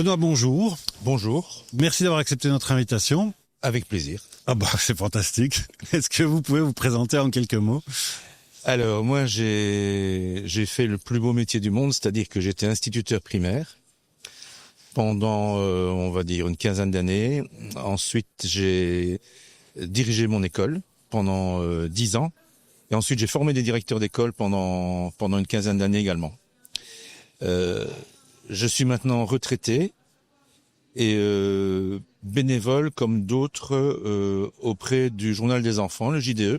Benoît, bonjour. Bonjour. Merci d'avoir accepté notre invitation. Avec plaisir. Ah bah, c'est fantastique. Est-ce que vous pouvez vous présenter en quelques mots? Alors, moi, j'ai fait le plus beau métier du monde, c'est-à-dire que j'étais instituteur primaire pendant, on va dire, une quinzaine d'années. Ensuite, j'ai dirigé mon école pendant 10 ans. Et ensuite, j'ai formé des directeurs d'école pendant une quinzaine d'années également. Je suis maintenant retraité et bénévole comme d'autres auprès du Journal des enfants, le JDE.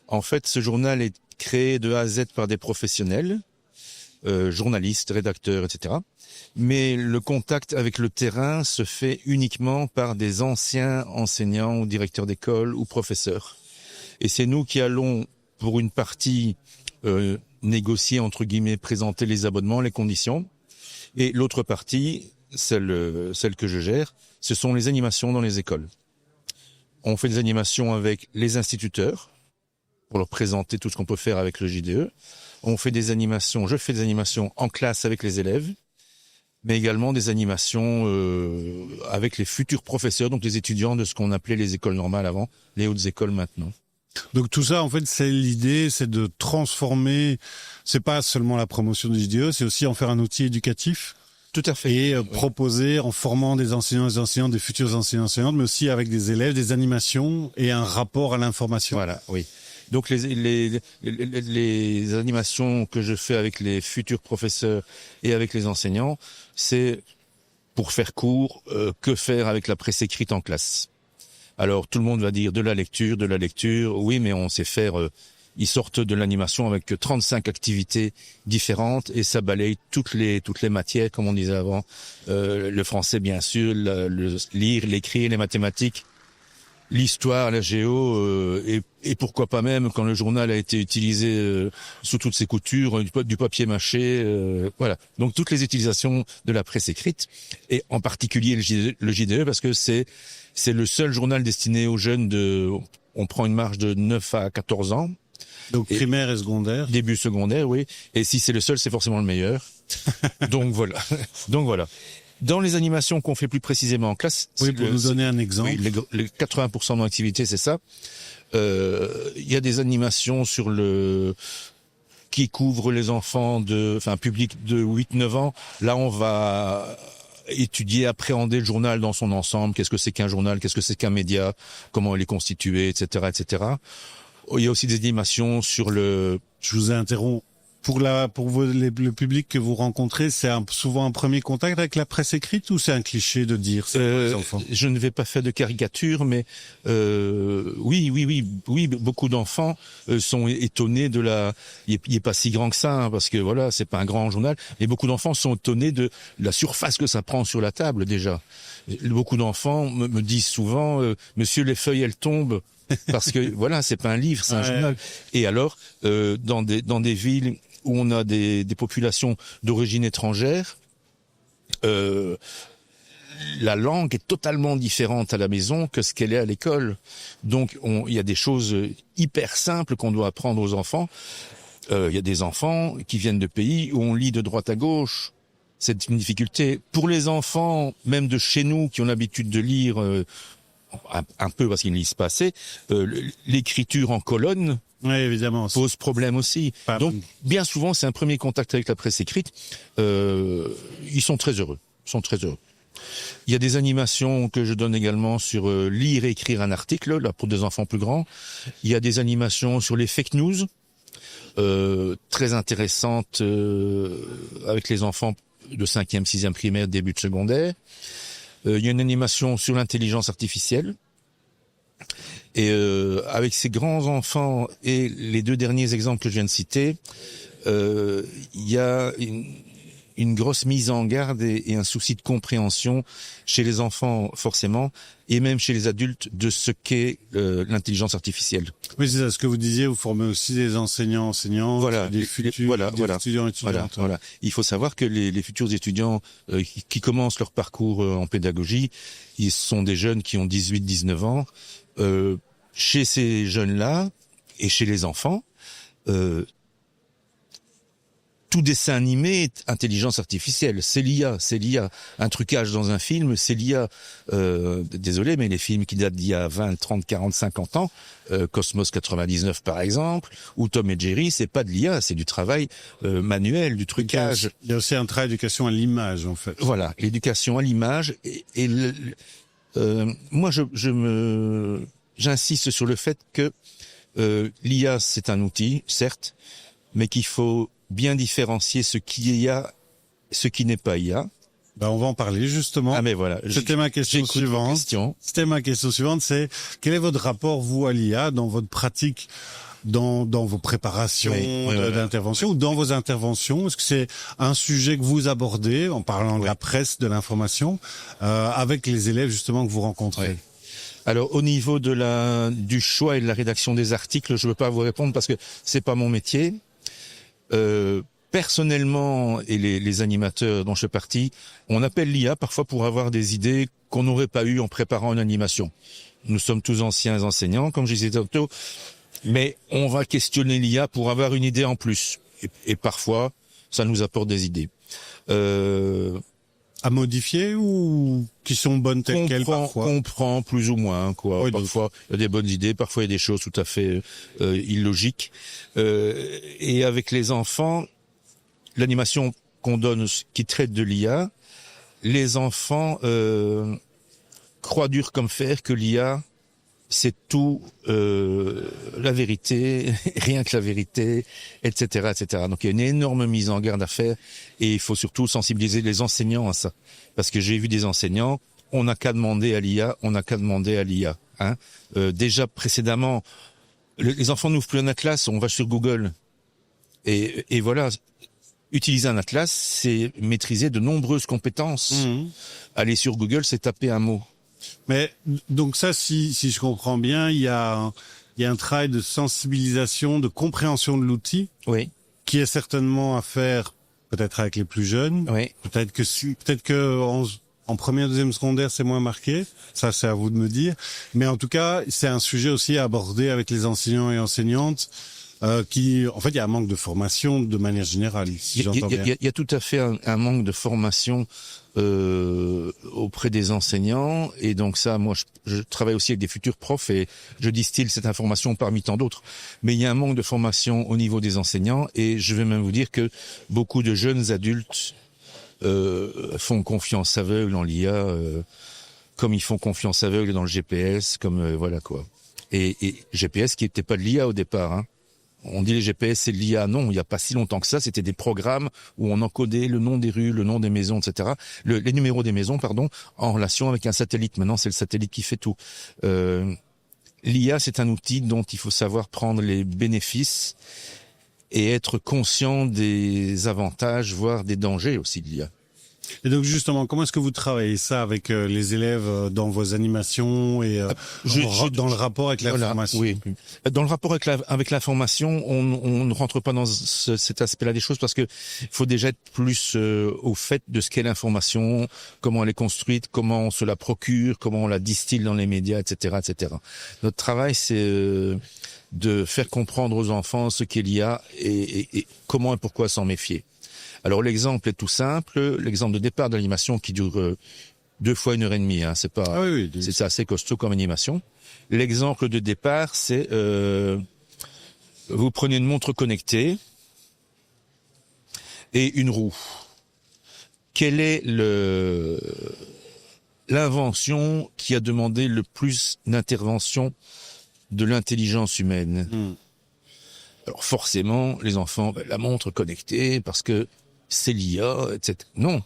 En fait, ce journal est créé de A à Z par des professionnels, journalistes, rédacteurs, etc. Mais le contact avec le terrain se fait uniquement par des anciens enseignants ou directeurs d'école ou professeurs. Et c'est nous qui allons, pour une partie, négocier, entre guillemets, présenter les abonnements, les conditions. Et l'autre partie, celle que je gère, ce sont les animations dans les écoles. On fait des animations avec les instituteurs, pour leur présenter tout ce qu'on peut faire avec le JDE. Je fais des animations en classe avec les élèves, mais également des animations avec les futurs professeurs, donc les étudiants de ce qu'on appelait les écoles normales avant, les hautes écoles maintenant. Donc tout ça, en fait, c'est l'idée, c'est de transformer, c'est pas seulement la promotion du JDE, c'est aussi en faire un outil éducatif. Tout à fait. Et proposer, en formant des enseignants et des enseignants, des futurs enseignants et enseignantes, mais aussi avec des élèves, des animations et un rapport à l'information. Voilà, oui. Donc les animations que je fais avec les futurs professeurs et avec les enseignants, c'est, pour faire court, que faire avec la presse écrite en classe. Alors tout le monde va dire de la lecture, oui, mais on sait faire, ils sortent de l'animation avec 35 activités différentes et ça balaye toutes les matières, comme on disait avant, le français bien sûr, le lire, l'écrire, les mathématiques, l'histoire, la géo, et pourquoi pas même quand le journal a été utilisé sous toutes ses coutures, du papier mâché, voilà. Donc toutes les utilisations de la presse écrite, et en particulier le JDE, parce que c'est le seul journal destiné aux jeunes on prend une marge de 9 à 14 ans. Donc primaire et secondaire. Début secondaire, oui. Et si c'est le seul, c'est forcément le meilleur. Donc voilà. Dans les animations qu'on fait plus précisément en classe... Oui, pour nous donner un exemple. Oui, les 80% de mon activité, c'est ça. Il y a des animations qui couvrent les enfants public de 8-9 ans. Là, on va étudier, appréhender le journal dans son ensemble. Qu'est-ce que c'est qu'un journal? Qu'est-ce que c'est qu'un média? Comment il est constitué, etc., etc. Il y a aussi des animations sur le... Je vous interromps. Pour le public que vous rencontrez, c'est souvent un premier contact avec la presse écrite ou c'est un cliché de dire ça pour les enfants? Je ne vais pas faire de caricature, mais oui, beaucoup d'enfants sont étonnés il est pas si grand que ça, hein, parce que voilà, c'est pas un grand journal, mais beaucoup d'enfants sont étonnés de la surface que ça prend sur la table déjà. Beaucoup d'enfants me disent souvent, Monsieur, les feuilles elles tombent. Parce que voilà, c'est pas un livre, c'est un journal. Et alors, dans des villes où on a des populations d'origine étrangère, la langue est totalement différente à la maison que ce qu'elle est à l'école. Donc, il y a des choses hyper simples qu'on doit apprendre aux enfants. Il y a des enfants qui viennent de pays où on lit de droite à gauche. C'est une difficulté. Pour les enfants, même de chez nous, qui ont l'habitude de lire un peu parce qu'ils ne lisent pas assez, l'écriture en colonne, oui, évidemment, pose problème aussi. Donc, bien souvent, c'est un premier contact avec la presse écrite. Ils sont très heureux. Il y a des animations que je donne également sur lire et écrire un article, là, pour des enfants plus grands. Il y a des animations sur les fake news, très intéressantes, avec les enfants de 5e, 6e primaire, début de secondaire. Il y a une animation sur l'intelligence artificielle. Et avec ces grands enfants et les deux derniers exemples que je viens de citer, il y a une grosse mise en garde et un souci de compréhension chez les enfants forcément, et même chez les adultes, de ce qu'est l'intelligence artificielle. Oui, c'est ça, ce que vous disiez, vous formez aussi des enseignants, voilà, des futurs étudiants, étudiantes. Voilà. Il faut savoir que les futurs étudiants qui commencent leur parcours en pédagogie, ils sont des jeunes qui ont 18-19 ans. Chez ces jeunes-là et chez les enfants, tout dessin animé est intelligence artificielle. C'est l'IA. Un trucage dans un film, c'est l'IA. Désolé, mais les films qui datent d'il y a 20, 30, 40, 50 ans, Cosmos 99 par exemple, ou Tom et Jerry, c'est pas de l'IA, c'est du travail manuel, du trucage. Il y a aussi un travail d'éducation à l'image, en fait. Voilà, l'éducation à l'image. Moi, j'insiste sur le fait que l'IA, c'est un outil, certes, mais qu'il faut bien différencier ce qui est IA, ce qui n'est pas IA. On va en parler justement. Ah mais voilà. C'était ma question suivante. C'était ma question suivante, c'est quel est votre rapport, vous, à l'IA dans votre pratique, dans vos préparations d'intervention ou dans vos interventions? Est-ce que c'est un sujet que vous abordez en parlant de la presse, de l'information, avec les élèves justement que vous rencontrez? Alors, au niveau du choix et de la rédaction des articles, je ne veux pas vous répondre parce que c'est pas mon métier. Personnellement, et les animateurs dont je fais partie, on appelle l'IA parfois pour avoir des idées qu'on n'aurait pas eues en préparant une animation. Nous sommes tous anciens enseignants, comme je disais tantôt, mais on va questionner l'IA pour avoir une idée en plus. Et parfois, ça nous apporte des idées. À modifier ou qui sont bonnes telles quelles parfois? On prend plus ou moins, quoi. Oui, parfois, il y a des bonnes idées, parfois il y a des choses tout à fait illogiques. Et avec les enfants, l'animation qu'on donne, qui traite de l'IA, les enfants croient dur comme fer que l'IA, c'est tout la vérité, rien que la vérité, etc., etc. Donc il y a une énorme mise en garde à faire et il faut surtout sensibiliser les enseignants à ça. Parce que j'ai vu des enseignants, on n'a qu'à demander à l'IA, Hein. Déjà précédemment, les enfants n'ouvrent plus un atlas, on va sur Google. Et voilà, utiliser un atlas, c'est maîtriser de nombreuses compétences. Mmh. Aller sur Google, c'est taper un mot. Mais donc ça, si je comprends bien, il y a un travail de sensibilisation, de compréhension de l'outil, oui, qui est certainement à faire peut-être avec les plus jeunes. Oui. Peut-être que en première, deuxième secondaire, c'est moins marqué. Ça, c'est à vous de me dire. Mais en tout cas, c'est un sujet aussi à aborder avec les enseignants et enseignantes. En fait, il y a un manque de formation de manière générale. Si j'entends bien. Il y a tout à fait un manque de formation auprès des enseignants, et donc ça, moi, je travaille aussi avec des futurs profs et je distille cette information parmi tant d'autres. Mais il y a un manque de formation au niveau des enseignants, et je vais même vous dire que beaucoup de jeunes adultes font confiance aveugle en l'IA, comme ils font confiance aveugle dans le GPS, comme voilà quoi. Et GPS qui n'était pas de l'IA au départ, hein. On dit les GPS, c'est de l'IA. Non, il n'y a pas si longtemps que ça. C'était des programmes où on encodait le nom des rues, le nom des maisons, etc. Les numéros des maisons, pardon, en relation avec un satellite. Maintenant, c'est le satellite qui fait tout. L'IA, c'est un outil dont il faut savoir prendre les bénéfices et être conscient des avantages, voire des dangers aussi de l'IA. Et donc justement, comment est-ce que vous travaillez ça avec les élèves dans vos animations et dans le rapport avec la formation? Oui. Dans le rapport avec la formation, on ne rentre pas dans cet aspect-là des choses parce que il faut déjà être plus au fait de ce qu'est l'information, comment elle est construite, comment on se la procure, comment on la distille dans les médias, etc., etc. Notre travail, c'est de faire comprendre aux enfants ce qu'est l'IA et comment et pourquoi s'en méfier. Alors l'exemple est tout simple, l'exemple de départ de l'animation qui dure 2 fois 1h30, hein, c'est assez costaud comme animation. L'exemple de départ, c'est vous prenez une montre connectée et une roue. Quelle est l'invention qui a demandé le plus d'intervention de l'intelligence humaine? Alors forcément, les enfants, la montre connectée, parce que c'est l'IA, etc. Non.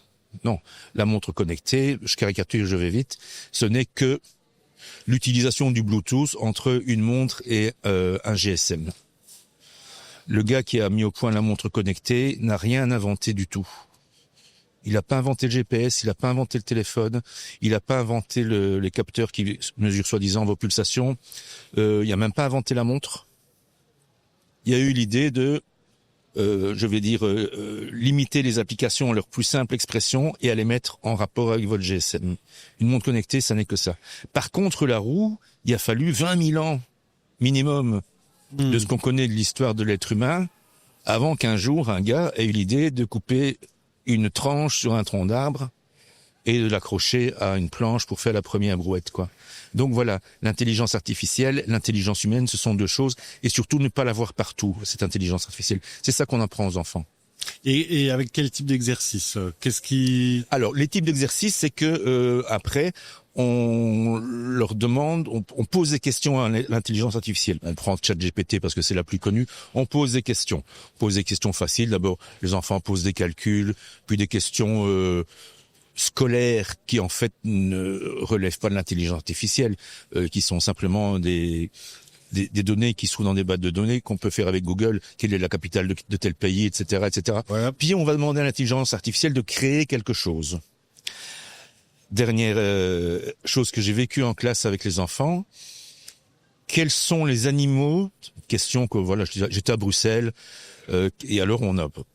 La montre connectée, je caricature, je vais vite, ce n'est que l'utilisation du Bluetooth entre une montre et un GSM. Le gars qui a mis au point la montre connectée n'a rien inventé du tout. Il n'a pas inventé le GPS, il n'a pas inventé le téléphone, il n'a pas inventé les capteurs qui mesurent soi-disant vos pulsations, il n'a même pas inventé la montre. Il y a eu l'idée de limiter les applications à leur plus simple expression et à les mettre en rapport avec votre GSM. Une montre connectée, ça n'est que ça. Par contre, la roue, il a fallu 20 000 ans minimum de ce qu'on connaît de l'histoire de l'être humain avant qu'un jour un gars ait eu l'idée de couper une tranche sur un tronc d'arbre et de l'accrocher à une planche pour faire la première brouette, quoi. Donc voilà, l'intelligence artificielle, l'intelligence humaine, ce sont deux choses, et surtout ne pas l'avoir partout, cette intelligence artificielle. C'est ça qu'on apprend aux enfants. Et avec quel type d'exercice? Qu'est-ce qui... Alors, les types d'exercices, c'est que après, on leur demande, on pose des questions à l'intelligence artificielle. On prend ChatGPT parce que c'est la plus connue. On pose des questions. On pose des questions faciles. D'abord, les enfants posent des calculs, puis des questions scolaires qui en fait ne relèvent pas de l'intelligence artificielle, qui sont simplement des données qui se trouvent dans des bases de données qu'on peut faire avec Google, quelle est la capitale de tel pays, etc., etc. Voilà. Puis on va demander à l'intelligence artificielle de créer quelque chose. Dernière chose que j'ai vécue en classe avec les enfants, quels sont les animaux? Question que voilà, j'étais à Bruxelles et alors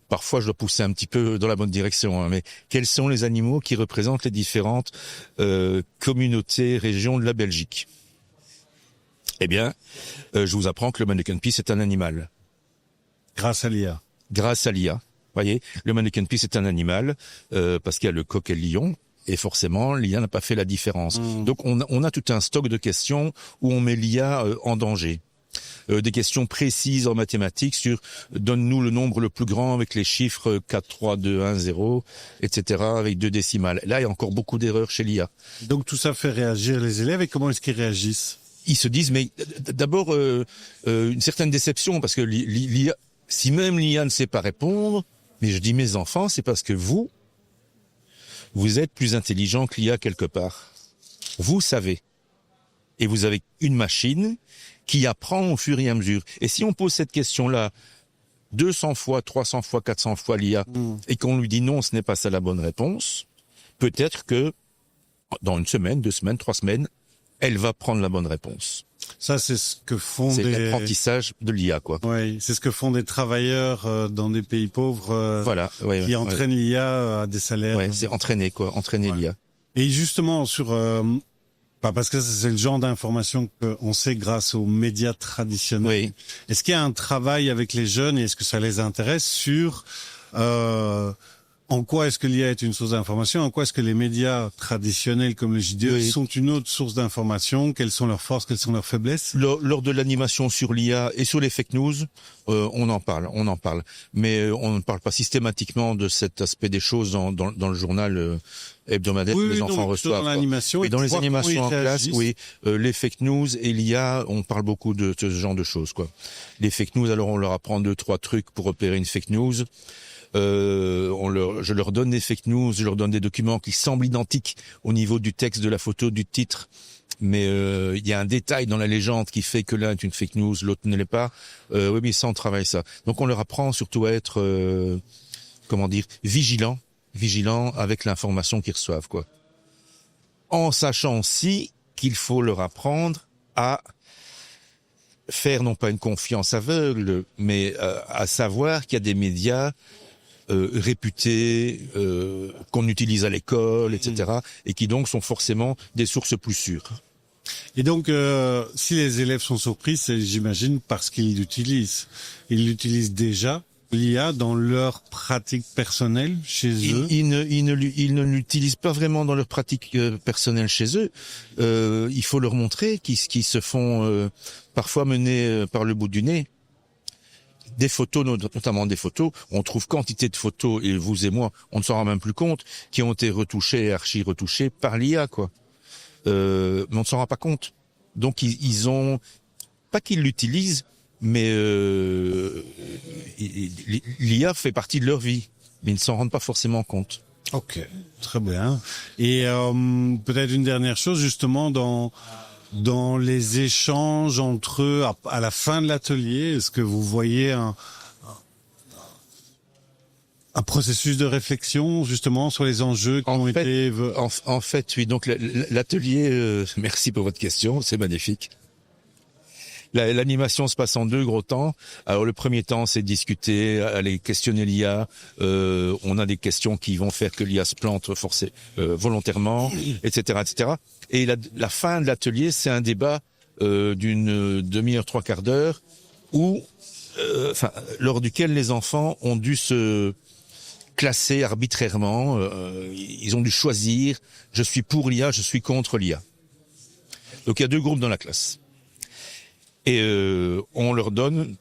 parfois je dois pousser un petit peu dans la bonne direction, hein, mais quels sont les animaux qui représentent les différentes communautés, régions de la Belgique? Eh bien, je vous apprends que le Manneken Pis est un animal. Grâce à l'IA. Grâce à l'IA. Voyez, le Manneken Pis est un animal parce qu'il y a le coq et le lion. Et forcément, l'IA n'a pas fait la différence. Donc, on a tout un stock de questions où on met l'IA en danger. Des questions précises en mathématiques sur donne-nous le nombre le plus grand avec les chiffres 4, 3, 2, 1, 0, etc. avec 2 décimales. Là, il y a encore beaucoup d'erreurs chez l'IA. Donc, tout ça fait réagir les élèves. Et comment est-ce qu'ils réagissent? Ils se disent, mais d'abord, une certaine déception, parce que l'IA, si même l'IA ne sait pas répondre, mais je dis mes enfants, c'est parce que vous êtes plus intelligent que l'IA quelque part. Vous savez. Et vous avez une machine qui apprend au fur et à mesure. Et si on pose cette question-là 200 fois, 300 fois, 400 fois l'IA, et qu'on lui dit non, ce n'est pas ça la bonne réponse, peut-être que dans 1 semaine, 2 semaines, 3 semaines, elle va prendre la bonne réponse. Ça, c'est ce que font c'est l'apprentissage de l'IA, quoi. Oui, c'est ce que font des travailleurs dans des pays pauvres voilà, qui entraînent l'IA à des salaires. Ouais, c'est entraîner l'IA. Et justement, parce que c'est le genre d'information qu'on sait grâce aux médias traditionnels. Oui. Est-ce qu'il y a un travail avec les jeunes et est-ce que ça les intéresse sur en quoi est-ce que l'IA est une source d'information? En quoi est-ce que les médias traditionnels comme le JDE sont une autre source d'information? Quelles sont leurs forces? Quelles sont leurs faiblesses? Lors de l'animation sur l'IA et sur les fake news, on en parle. Mais on ne parle pas systématiquement de cet aspect des choses dans le journal hebdomadaire que les enfants reçoivent. Dans l'animation, et dans les animations en classe, les fake news et l'IA, on parle beaucoup de ce genre de choses, quoi. Les fake news, alors on leur apprend 2-3 trucs pour repérer une fake news. Je leur donne des fake news, je leur donne des documents qui semblent identiques au niveau du texte, de la photo, du titre, mais il y a un détail dans la légende qui fait que l'un est une fake news, l'autre ne l'est pas. Oui, mais ça, on travaille ça. Donc on leur apprend surtout à être, vigilant avec l'information qu'ils reçoivent, quoi. En sachant aussi qu'il faut leur apprendre à faire non pas une confiance aveugle, mais à savoir qu'il y a des médias réputés, qu'on utilise à l'école, etc., et qui donc sont forcément des sources plus sûres. Et donc, si les élèves sont surpris, c'est, j'imagine, parce qu'ils l'utilisent. Ils l'utilisent déjà, l'IA, dans leur pratique personnelle chez eux. Ils ne l'utilisent pas vraiment dans leur pratique personnelle chez eux. Il faut leur montrer qu'ils se font parfois mener par le bout du nez. Des photos, notamment des photos, on trouve quantité de photos, et vous et moi, on ne s'en rend même plus compte, qui ont été retouchées, archi-retouchées par l'IA, quoi. Mais on ne s'en rend pas compte. Donc ils ont, pas qu'ils l'utilisent, mais l'IA fait partie de leur vie, mais ils ne s'en rendent pas forcément compte. Ok, très bien. Et peut-être une dernière chose, justement, dans les échanges entre eux à la fin de l'atelier, est-ce que vous voyez un processus de réflexion justement sur les enjeux qui ont été... En fait, oui. Donc l'atelier, merci pour votre question, c'est magnifique. L'animation se passe en 2 gros temps. Alors le premier temps, c'est discuter, aller questionner l'IA. On a des questions qui vont faire que l'IA se plante volontairement, etc., etc. Et la fin de l'atelier, c'est un débat d'une demi-heure, 3/4 d'heure, où lors duquel les enfants ont dû se classer arbitrairement. Ils ont dû choisir, je suis pour l'IA, je suis contre l'IA. Donc il y a 2 groupes dans la classe. Et on leur donne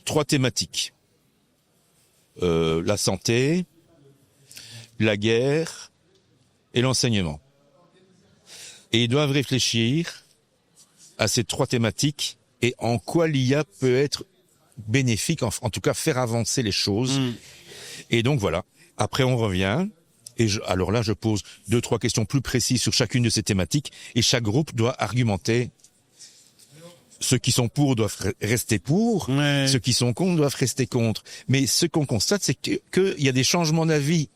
3 thématiques. La santé, la guerre et l'enseignement. Et ils doivent réfléchir à ces 3 thématiques et en quoi l'IA peut être bénéfique, en tout cas faire avancer les choses. Et donc voilà, après on revient, et alors là je pose 2-3 questions plus précises sur chacune de ces thématiques, et chaque groupe doit argumenter. Ceux qui sont pour doivent rester pour, ceux qui sont contre doivent rester contre. Mais ce qu'on constate, c'est qu'il y a des changements d'avis.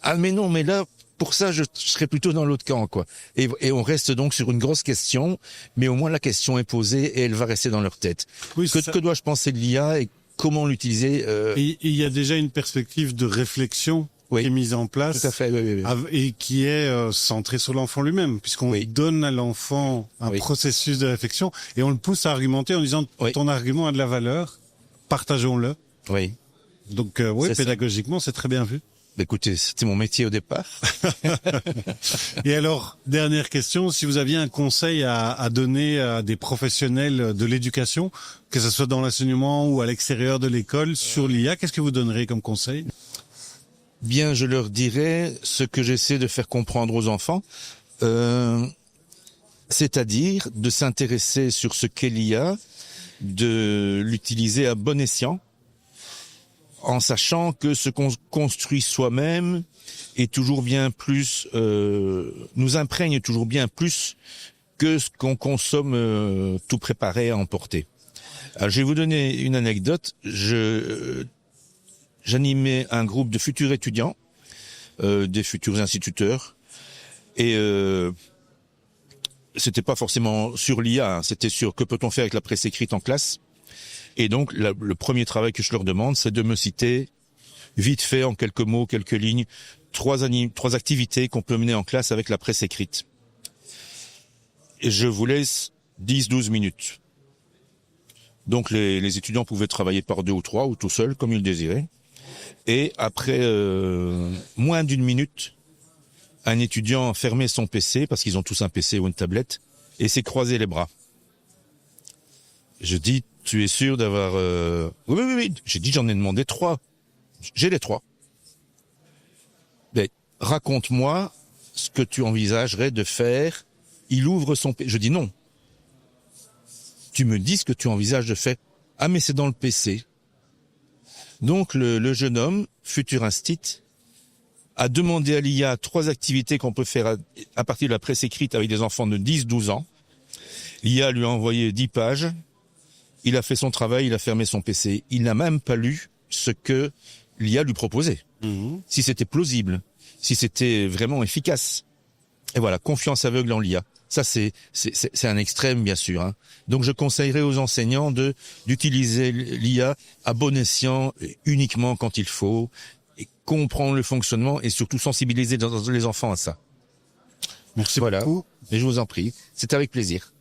Ah mais non, mais là, pour ça, je serais plutôt dans l'autre camp, quoi. Et on reste donc sur une grosse question, mais au moins la question est posée et elle va rester dans leur tête. Oui, que dois-je penser de l'IA et comment l'utiliser Il y a déjà une perspective de réflexion qui est mise en place. Tout à fait, oui. Et qui est centrée sur l'enfant lui-même, puisqu'on donne à l'enfant un processus de réflexion et on le pousse à argumenter en disant ton argument a de la valeur, partageons-le. Oui. Donc pédagogiquement, c'est très bien vu. Écoutez, c'était mon métier au départ. Et alors, dernière question, si vous aviez un conseil à donner à des professionnels de l'éducation, que ce soit dans l'enseignement ou à l'extérieur de l'école, sur l'IA, qu'est-ce que vous donneriez comme conseil ? Bien, je leur dirais ce que j'essaie de faire comprendre aux enfants, c'est-à-dire de s'intéresser sur ce qu'est l'IA, de l'utiliser à bon escient, en sachant que ce qu'on construit soi-même est toujours bien plus, nous imprègne toujours bien plus que ce qu'on consomme tout préparé à emporter. Alors, je vais vous donner une anecdote. J'animais un groupe de futurs étudiants, des futurs instituteurs, et c'était pas forcément sur l'IA, c'était sur que peut-on faire avec la presse écrite en classe. Et donc, le premier travail que je leur demande, c'est de me citer, vite fait, en quelques mots, quelques lignes, 3 activités qu'on peut mener en classe avec la presse écrite. Et je vous laisse 10-12 minutes. Donc, les étudiants pouvaient travailler par 2 ou 3, ou tout seuls, comme ils le désiraient. Et après moins d'1 minute, un étudiant fermait son PC, parce qu'ils ont tous un PC ou une tablette, et s'est croisé les bras. Je dis, tu es sûr d'avoir... Oui. J'ai dit, j'en ai demandé 3. J'ai les 3. Mais raconte-moi ce que tu envisagerais de faire. Il ouvre son PC. Je dis non. Tu me dis ce que tu envisages de faire. Ah, mais c'est dans le PC. Donc, le jeune homme, futur instit, a demandé à l'IA 3 activités qu'on peut faire à partir de la presse écrite avec des enfants de 10-12 ans. L'IA lui a envoyé 10 pages. Il a fait son travail, il a fermé son PC. Il n'a même pas lu ce que l'IA lui proposait. Si c'était plausible, si c'était vraiment efficace. Et voilà, confiance aveugle en l'IA. Ça, c'est un extrême, bien sûr. Hein. Donc, je conseillerais aux enseignants d'utiliser l'IA à bon escient, uniquement quand il faut, et comprendre le fonctionnement et surtout sensibiliser les enfants à ça. Merci beaucoup. Et je vous en prie, c'est avec plaisir.